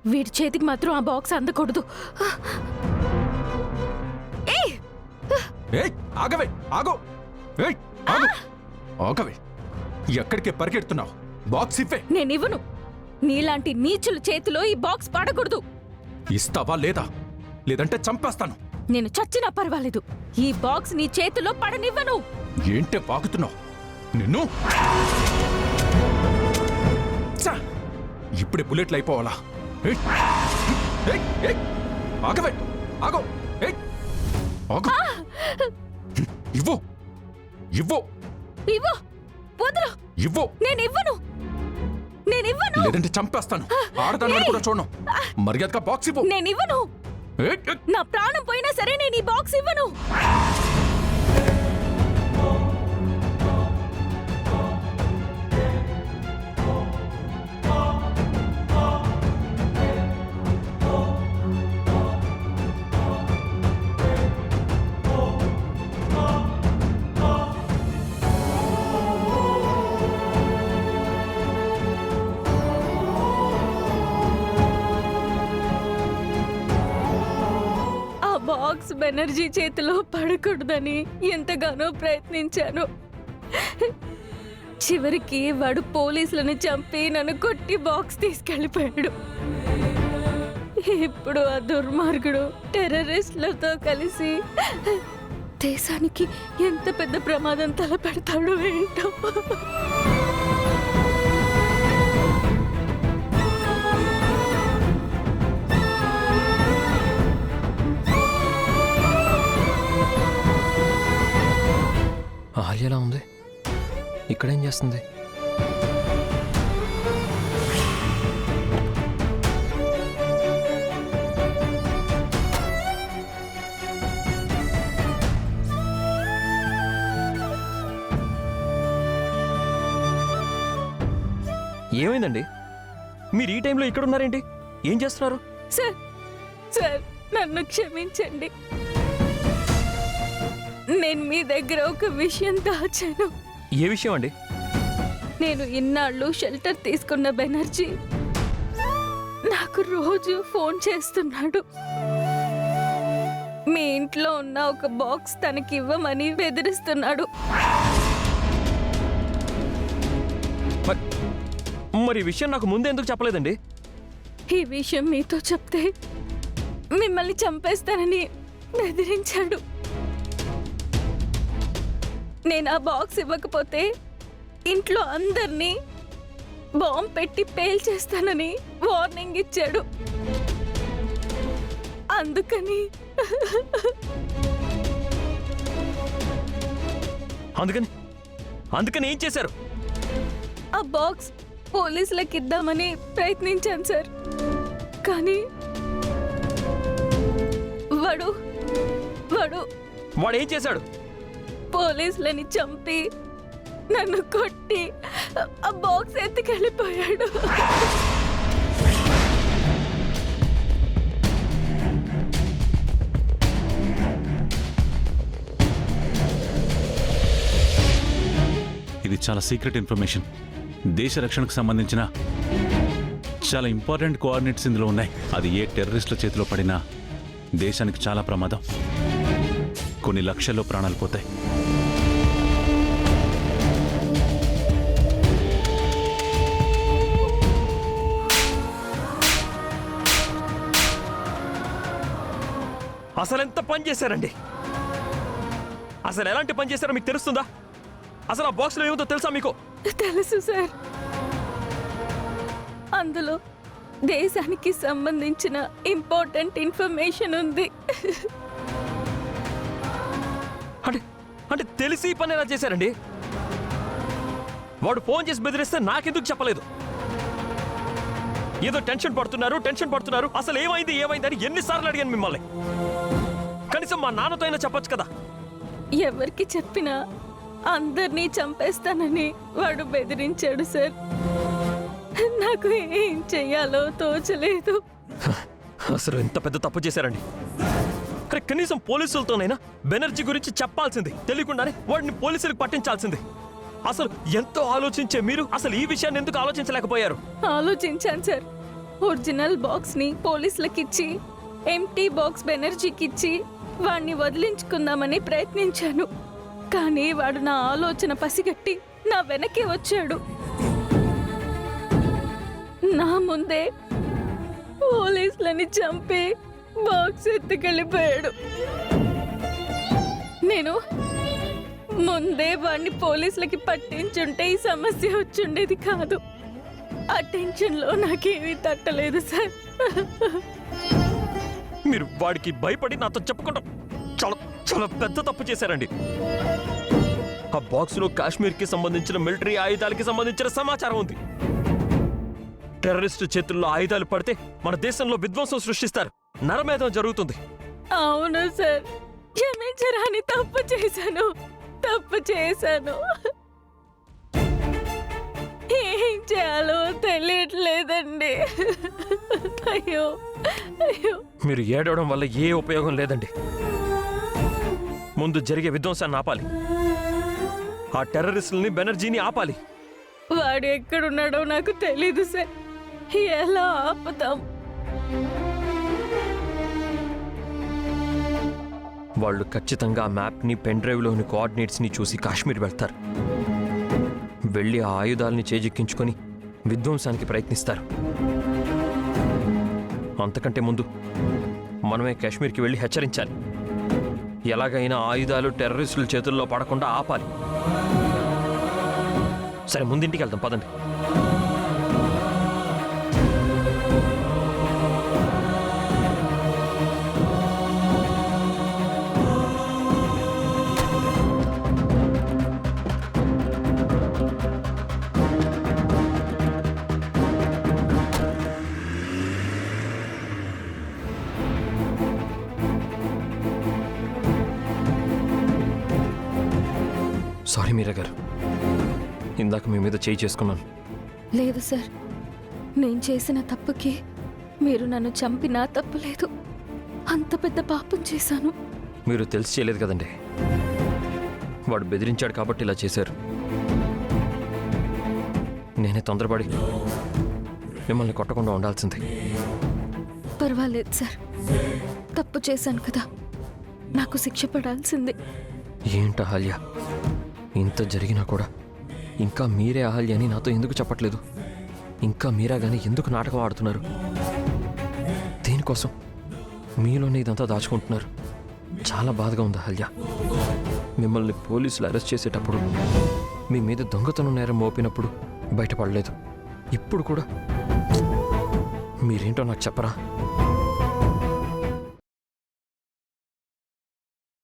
వీడి చేతికి మాత్రం ఆ బాక్స్ అందకూడదు. ఆగవే, ఆగో. ఆగవే, ఎక్కడికి పరిగెడుతున్నావు? బాక్స్ ఇవ్వే. నేనివ్వను. నీలాంటి నీచుల చేతిలో ఈ బాక్స్ పడకూడదు. ఇస్తావా లేదా? లేదంటే చంపేస్తాను. నేను చచ్చినా పర్వాలేదు, ఈ బాక్స్ నీ చేతిలో పడనివ్వను. ఏంటే వాగుతున్నావు? నిన్ను ఇప్పుడే బుల్లెట్లు అయిపోవాలా? ఆగవే, ఆగో. ఆగు. ఇవ్వు, ఇవ్వు, ఇవ్వు. వదలు. ఇవ్వు. నేనివ్వను. లేదంటే చంపేస్తాను. ఆడదాన్ని కూడా చూడను. మర్యాదగా బాక్స్ ఇవ్వు. నేనివ్వను. నా ప్రాణం పోయినా సరే నేను ఈ బాక్స్ ఇవ్వను. బాక్స్ బెనర్జీ చేతిలో పడకూడదని ఎంతగానో ప్రయత్నించాను. చివరికి వాడు పోలీసులను చంపి నన్ను కొట్టి బాక్స్ తీసుకెళ్లిపోయాడు. ఇప్పుడు ఆ దుర్మార్గుడు టెర్రరిస్టులతో కలిసి దేశానికి ఎంత పెద్ద ప్రమాదం తలపెడతాడో ఏంటో. ఆర్య ఎలా ఉంది? ఇక్కడేం చేస్తుంది? ఏమైందండి? మీరు ఈ టైంలో ఇక్కడ ఉన్నారేంటి? ఏం చేస్తున్నారు? సార్, సార్ నన్ను క్షమించండి. నేను మీ దగ్గర ఒక విషయం దాచాను. ఏ విషయం అండి? నేను ఇన్నాళ్ళు షెల్టర్ తీసుకున్న బెనర్జీ నాకు రోజు ఫోన్ చేస్తున్నాడు. మీ ఇంట్లో ఉన్న ఒక బాక్స్ తనకి ఇవ్వమని బెదిరిస్తున్నాడు. మరి ఈ విషయం నాకు ముందే ఎందుకు చెప్పలేదండి? ఈ విషయం మీతో చెప్తే మిమ్మల్ని చంపేస్తానని బెదిరించాడు. నేను ఆ బాక్స్ ఇవ్వకపోతే ఇంట్లో అందరినీ బాంబు పెట్టి పేల్చేస్తానని వార్నింగ్ ఇచ్చాడు. అందుకని అందుకని ఏం చేశారు? ఆ బాక్స్ పోలీసులకు ఇద్దామని ప్రయత్నించాను సార్. కానీ వాడు ఏం చేశాడు? పోలీసులని చంపి నన్ను కొట్టి ఆ బాక్స్ ఎత్తుకెళ్ళిపోయాడు. ఇది చాలా సీక్రెట్ ఇన్ఫర్మేషన్. దేశ రక్షణకు సంబంధించిన చాలా ఇంపార్టెంట్ కోఆర్డినేట్స్ ఇందులో ఉన్నాయి. అది ఏ టెర్రరిస్టుల చేతిలో పడినా దేశానికి చాలా ప్రమాదం. కొన్ని లక్షల్లో ప్రాణాలు పోతాయి. అసలు ఎంత పని చేశారండి? అసలు ఎలాంటి పని చేశారో మీకు తెలుస్తుందా? అసలు ఆ బాక్స్లో ఏముందో తెలుసా మీకు? తెలుసు సార్. అందులో దేశానికి సంబంధించిన ఇంపార్టెంట్ ఇన్ఫర్మేషన్ ఉంది. అంటే తెలిసి పని ఎలా చేశారండి? వాడు ఫోన్ చేసి బెదిరిస్తే నాకెందుకు చెప్పలేదు? ఏదో టెన్షన్ పడుతున్నారు. అసలు ఏమైంది అని ఎన్నిసార్లు అడిగాను మిమ్మల్ని. కనీసం మా నాన్నతో అయినా చెప్పొచ్చు కదా. ఎవరికి చెప్పినా అందరినీ చంపేస్తానని వాడు బెదిరించాడు సార్. నాకు ఏం చెయ్యాలో తోచలేదు. అసలు ఎంత పెద్ద తప్పు చేశారండి. అరే కనీసం పోలీసులతోనైనా బెనర్జీ గురించి చెప్పాల్సింది. తెలియకుండానే వాడిని పోలీసులకు పట్టించాల్సింది. అసలు ఎంతో ఆలోచించే మీరు అసలు ఈ విషయాన్ని ఎందుకు ఆలోచించలేకపోయారు? ఆలోచించాను సార్. ఒరిజినల్ బాక్స్ని పోలీసులకిచ్చి ఎంటీ బాక్స్ బెనర్జీకిచ్చి వాణ్ణి వదిలించుకుందామని ప్రయత్నించాను. కానీ వాడు నా ఆలోచన పసిగట్టి నా వెనకే వచ్చాడు. నా ముందే పోలీసులని చంపి బాక్స్ ఎత్తుకెళ్ళిపోయాడు. నేను ముందే వాడిని పోలీసులకి పట్టించుంటే ఈ సమస్య వచ్చుండేది కాదు. ఆ టెన్షన్లో నాకేమీ తట్టలేదు సార్. మీరు వాడికి భయపడి నాతో చెప్పుకుంటాం చాలా చాలా పెద్ద తప్పు చేశారండి. ఆ బాక్సులో కాశ్మీర్కి సంబంధించిన మిలిటరీ ఆయుధాలకి సంబంధించిన సమాచారం ఉంది. టెర్రరిస్టు చేతుల్లో ఆయుధాలు పడితే మన దేశంలో విధ్వంసం సృష్టిస్తారు, నరమేధం జరుగుతుంది. అవును సార్, క్షమించరాని తప్పు చేశాను. ఏం చేయాలో తెలియట్లేదండి. అయ్యో అయ్యో. మీరు ఏడవడం వల్ల ఏ ఉపయోగం లేదండి. ముందు జరిగే విధ్వంసాన్ని ఆపాలి. ఆ టెర్రరిస్టుల్ని బెనర్జీని ఆపాలి. వాడు ఎక్కడున్నాడో నాకు తెలీదు సార్. ఎలా ఆపుతాం? వాళ్ళు ఖచ్చితంగా ఆ మ్యాప్ని పెన్ డ్రైవ్లోని కోఆర్డినేట్స్ని చూసి కాశ్మీర్ వెళ్తారు. వెళ్ళి ఆ ఆయుధాలని చేజిక్కించుకొని విధ్వంసానికి ప్రయత్నిస్తారు. అంతకంటే ముందు మనమే కాశ్మీర్కి వెళ్ళి హెచ్చరించాలి. ఎలాగైనా ఆయుధాలు టెర్రరిస్టుల చేతుల్లో పడకుండా ఆపాలి. సరే, ముందింటికి వెళ్దాం, పదండి. సారీ మీరా గారు, ఇందాక మీ మీద చేయి చేసుకున్నాను. లేదు సార్, నేను చేసిన తప్పుకి మీరు నన్ను చంపినా తప్పులేదు. అంత పెద్ద పాపం చేశాను. మీరు తెలిసి చేయలేదు కదండి. వాడు బెదిరించాడు కాబట్టి ఇలా చేశారు. నేనే తొందరపడి మిమ్మల్ని కొట్టకుండా ఉండాల్సింది. పర్వాలేదు సార్, తప్పు చేశాను కదా, నాకు శిక్ష పడాల్సిందే. ఏంటి అహల్య, ఇంత జరిగినా కూడా ఇంకా మీరే అహల్య అని నాతో ఎందుకు చెప్పట్లేదు? ఇంకా మీరా గానీ ఎందుకు నాటకం ఆడుతున్నారు? దేనికోసం మీలోనే ఇదంతా దాచుకుంటున్నారు? చాలా బాధగా ఉంది అహల్య. మిమ్మల్ని పోలీసులు అరెస్ట్ చేసేటప్పుడు మీ మీద దొంగతనం నేరం మోపినప్పుడు బయటపడలేదు. ఇప్పుడు కూడా మీరేంటో నాకు చెప్పరా?